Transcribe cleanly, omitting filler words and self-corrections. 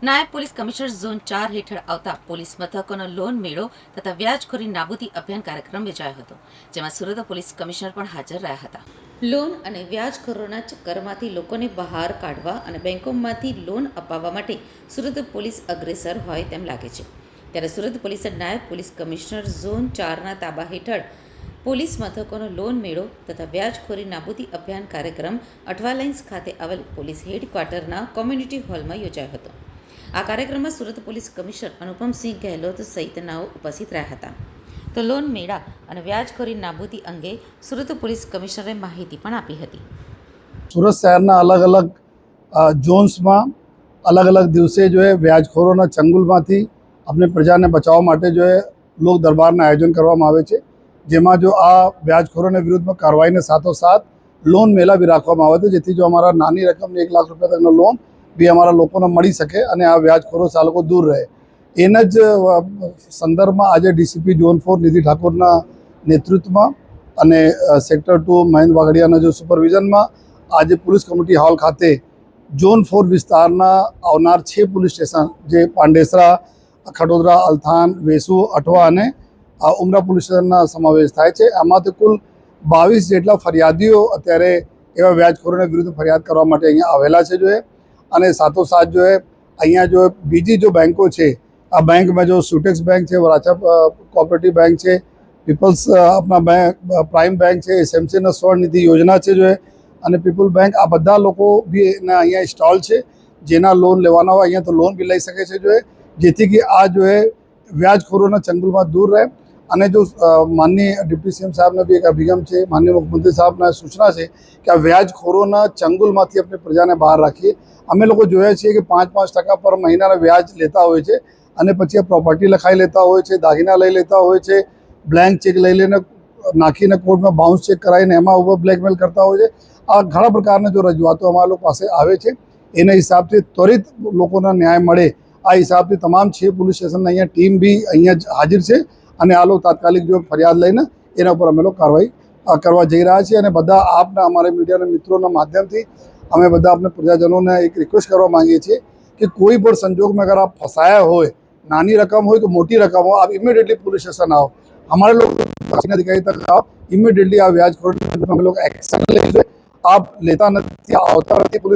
નાયબ police commissioner zone 4 હેઠળ આવતા પોલીસ મથકોનો લોન મેળો તથા વ્યાજખોરી નાબૂદી અભિયાન કાર્યક્રમ યોજાયો હતો, જેમાં સુરત પોલીસ કમિશનર પણ હાજર રહ્યા હતા. લોન અને વ્યાજખોરોના ચક્કરમાંથી લોકોને બહાર કાઢવા અને બેંકોમાંથી લોન અપાવવા માટે સુરત પોલીસ અગ્રેસર હોય તેમ લાગે છે. ત્યારે સુરત પોલીસે નાયબ પોલીસ કમિશનર ઝોન 4ના તાબા હેઠળ પોલીસ મથકોનો લોન મેળો તથા વ્યાજખોરી નાબૂદી અભિયાન કાર્યક્રમ અઠવા લાઇન્સ ખાતે આવેલ પોલીસ હેડક્વાર્ટરના કોમ્યુનિટી હોલમાં યોજાયો હતો. આ કાર્યક્રમમાં સુરત પોલીસ કમિશનર અનુપમસિંહ ગહેલોત સહિતનાઓ ઉપસ્થિત રહ્યા હતા. તો લોન મેળા અને વ્યાજખોરી નાબૂદી અંગે સુરત પોલીસ કમિશનરે માહિતી પણ આપી હતી. સુરત શહેરના અલગ અલગ ઝોન્સમાં અલગ અલગ દિવસે जो है વ્યાજખોરોના ચંગુલમાંથી अपने પ્રજાને બચાવવા માટે जो है લોક દરબારના આયોજન કરવામાં આવે છે, જેમાં જો આ વ્યાજખોરોને વિરુદ્ધમાં કાર્યવાહીને સાથોસાથ લોન મેળા બી રાખવામાં આવે છે, જેથી જો અમારા નાની રકમની 1 લાખ રૂપિયા તકનો લોન બી અમારા લોકોને મળી શકે અને આ વ્યાજખોરો ચાલકો દૂર રહે. એના જ સંદર્ભમાં આજે ડીસીપી ઝોન 4 નિધિ ઠાકોરના નેતૃત્વમાં અને સેક્ટર 2 મહેન્દ્ર વાઘડિયાના જો સુપરવિઝનમાં આજે પોલીસ કમિટી હોલ ખાતે ઝોન 4 વિસ્તારના આવનાર 6 પોલીસ સ્ટેશન જે પાંડેસરા, ખડોદરા, અલથાણ, વેસુ, અઠવા અને ઉમરા પોલીસ સ્ટેશનના સમાવેશ થાય છે. આમાંથી કુલ 22 જેટલા ફરિયાદીઓ અત્યારે એવા વ્યાજખોરોને વિરુદ્ધ ફરિયાદ કરવા માટે અહીંયા આવેલા છે જો અને સાથોસાથ જો અહીંયા જો બીજી જો બેંકો છે, આ બેંકમાં જો સુટેક્સ બેંક છે, વરાછા કોઓપરેટિવ બેંક છે, પીપલ્સ આપણા બેંક પ્રાઇમ બેંક છે, એસએમસીના સ્વનિધિ યોજના છે જો અને પીપલ બેંક, આ બધા લોકો બી એના અહીંયા સ્ટોલ છે, જેના લોન લેવાના હોય અહીંયા તો લોન બી લઈ શકે છે જો જેથી કે આ જો વ્યાજખોરોના ચંગુલમાં દૂર રહે. અને જો માનનીય ડિપ્ટી સીએમ સાહેબને બી એક અભિગમ છે, માનનીય મુખ્યમંત્રી સાહેબના સૂચના છે કે આ વ્યાજખોરોના ચંગુલમાંથી આપણે પ્રજાને બહાર રાખીએ. અમે લોકો જોયા છીએ કે 5% પર મહિનાના વ્યાજ લેતા હોય છે અને પછી આ પ્રોપર્ટી લખાઈ લેતા હોય છે, દાગીના લઈ લેતા હોય છે, બ્લેન્ક ચેક લઈ લઈને નાખીને કોર્ટમાં બાઉન્સ ચેક કરાવીને એમાં ઉપર બ્લેકમેલ કરતા હોય છે. આ ઘણા પ્રકારના જો રજૂઆતો અમારા લોકો પાસે આવે છે, એના હિસાબથી ત્વરિત લોકોને ન્યાય મળે આ હિસાબથી તમામ 6 પોલીસ સ્ટેશનના અહીંયા ટીમ બી અહીંયા હાજર છે અને આ લોકો તાત્કાલિક જો ફરિયાદ લઈને એના ઉપર અમે લોકો કાર્યવાહી કરવા જઈ રહ્યા છીએ. અને બધા આપના અમારા મીડિયાના મિત્રોના માધ્યમથી અમે બધા આપણે પ્રજાજનોને એક રિક્વેસ્ટ કરવા માંગીએ છીએ કે કોઈ પણ સંજોગમાં અગર આપ ફસાયા હોય, નાની રકમ હોય કે મોટી રકમ हो, आप इमीडिएटली पुलिस स्टेशन आओ. हमारे लोग अधिकारी तक आओ, इमीडिएटली आप व्याजखोर हम लोग एक्शन लेंगे. आप लेता नहीं, आवता नहीं पुलिस